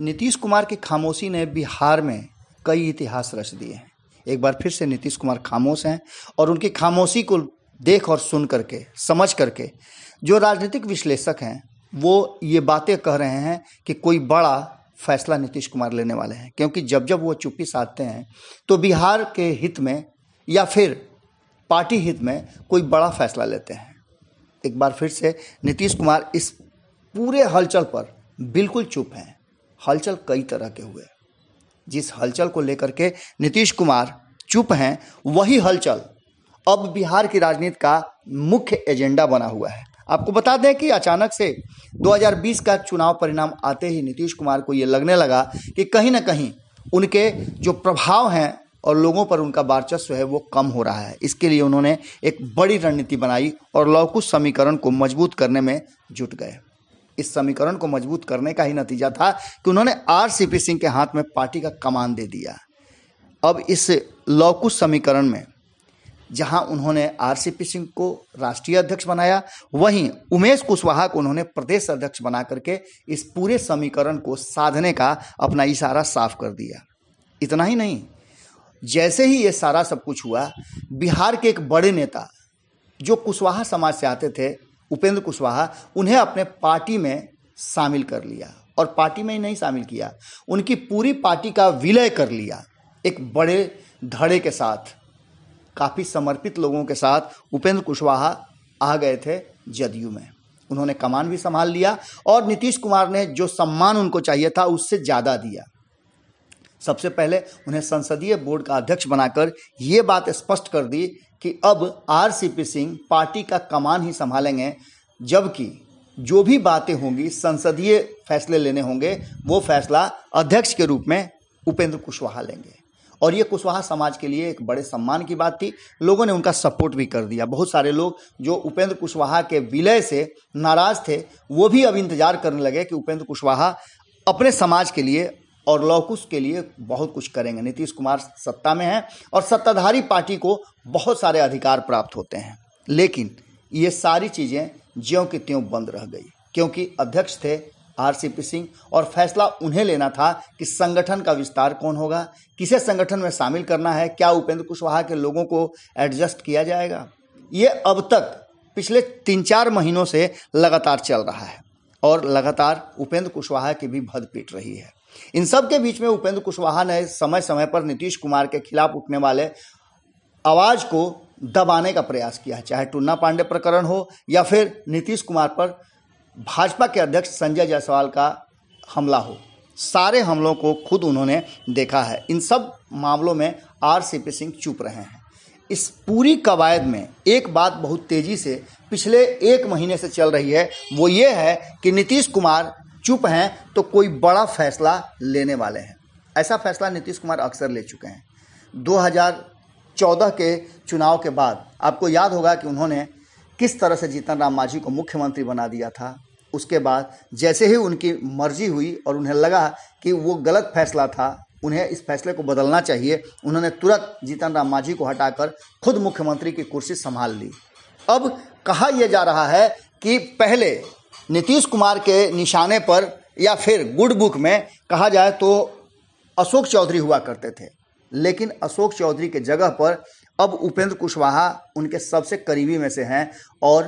नीतीश कुमार की खामोशी ने बिहार में कई इतिहास रच दिए हैं। एक बार फिर से नीतीश कुमार खामोश हैं और उनकी खामोशी को देख और सुन करके, समझ करके जो राजनीतिक विश्लेषक हैं वो ये बातें कह रहे हैं कि कोई बड़ा फैसला नीतीश कुमार लेने वाले हैं, क्योंकि जब जब वो चुप्पी साधते हैं तो बिहार के हित में या फिर पार्टी हित में कोई बड़ा फैसला लेते हैं। एक बार फिर से नीतीश कुमार इस पूरे हलचल पर बिल्कुल चुप हैं। हलचल कई तरह के हुए, जिस हलचल को लेकर के नीतीश कुमार चुप हैं वही हलचल अब बिहार की राजनीति का मुख्य एजेंडा बना हुआ है। आपको बता दें कि अचानक से 2020 का चुनाव परिणाम आते ही नीतीश कुमार को ये लगने लगा कि कहीं ना कहीं उनके जो प्रभाव हैं और लोगों पर उनका वर्चस्व है वो कम हो रहा है। इसके लिए उन्होंने एक बड़ी रणनीति बनाई और लवकुश समीकरण को मजबूत करने में जुट गए। इस समीकरण को मजबूत करने का ही नतीजा था कि उन्होंने आरसीपी सिंह के हाथ में पार्टी का कमान दे दिया। अब इस लवकुश समीकरण में जहां उन्होंने आरसीपी सिंह को राष्ट्रीय अध्यक्ष बनाया, वहीं उमेश कुशवाहा को उन्होंने प्रदेश अध्यक्ष बना करके इस पूरे समीकरण को साधने का अपना इशारा साफ कर दिया। इतना ही नहीं, जैसे ही ये सारा सब कुछ हुआ, बिहार के एक बड़े नेता जो कुशवाहा समाज से आते थे, उपेंद्र कुशवाहा, उन्हें अपने पार्टी में शामिल कर लिया। और पार्टी में ही नहीं शामिल किया, उनकी पूरी पार्टी का विलय कर लिया। एक बड़े धड़े के साथ, काफ़ी समर्पित लोगों के साथ उपेंद्र कुशवाहा आ गए थे जदयू में। उन्होंने कमान भी संभाल लिया और नीतीश कुमार ने जो सम्मान उनको चाहिए था उससे ज़्यादा दिया। सबसे पहले उन्हें संसदीय बोर्ड का अध्यक्ष बनाकर ये बात स्पष्ट कर दी कि अब आरसीपी सिंह पार्टी का कमान ही संभालेंगे, जबकि जो भी बातें होंगी, संसदीय फैसले लेने होंगे, वो फैसला अध्यक्ष के रूप में उपेंद्र कुशवाहा लेंगे। और ये कुशवाहा समाज के लिए एक बड़े सम्मान की बात थी। लोगों ने उनका सपोर्ट भी कर दिया। बहुत सारे लोग जो उपेंद्र कुशवाहा के विलय से नाराज थे, वो भी अब इंतजार करने लगे कि उपेंद्र कुशवाहा अपने समाज के लिए और लवकुश के लिए बहुत कुछ करेंगे। नीतीश कुमार सत्ता में हैं और सत्ताधारी पार्टी को बहुत सारे अधिकार प्राप्त होते हैं, लेकिन ये सारी चीज़ें ज्यों की त्यों बंद रह गई, क्योंकि अध्यक्ष थे आरसीपी सिंह और फैसला उन्हें लेना था कि संगठन का विस्तार कौन होगा, किसे संगठन में शामिल करना है, क्या उपेंद्र कुशवाहा के लोगों को एडजस्ट किया जाएगा। ये अब तक पिछले 3-4 महीनों से लगातार चल रहा है और लगातार उपेंद्र कुशवाहा की भी भद पीट रही है। इन सब के बीच में उपेंद्र कुशवाहा ने समय समय पर नीतीश कुमार के खिलाफ उठने वाले आवाज़ को दबाने का प्रयास किया है, चाहे टुन्ना पांडे प्रकरण हो या फिर नीतीश कुमार पर भाजपा के अध्यक्ष संजय जायसवाल का हमला हो। सारे हमलों को खुद उन्होंने देखा है। इन सब मामलों में आरसीपी सिंह चुप रहे हैं। इस पूरी कवायद में एक बात बहुत तेजी से पिछले 1 महीने से चल रही है, वो ये है कि नीतीश कुमार चुप हैं तो कोई बड़ा फैसला लेने वाले हैं। ऐसा फैसला नीतीश कुमार अक्सर ले चुके हैं। 2014 के चुनाव के बाद आपको याद होगा कि उन्होंने किस तरह से जीतन राम मांझी को मुख्यमंत्री बना दिया था। उसके बाद जैसे ही उनकी मर्जी हुई और उन्हें लगा कि वो गलत फैसला था, उन्हें इस फैसले को बदलना चाहिए, उन्होंने तुरंत जीतन राम मांझी को हटाकर खुद मुख्यमंत्री की कुर्सी संभाल ली। अब कहा यह जा रहा है कि पहले नीतीश कुमार के निशाने पर या फिर गुड बुक में कहा जाए तो अशोक चौधरी हुआ करते थे, लेकिन अशोक चौधरी के जगह पर अब उपेंद्र कुशवाहा उनके सबसे करीबी में से हैं और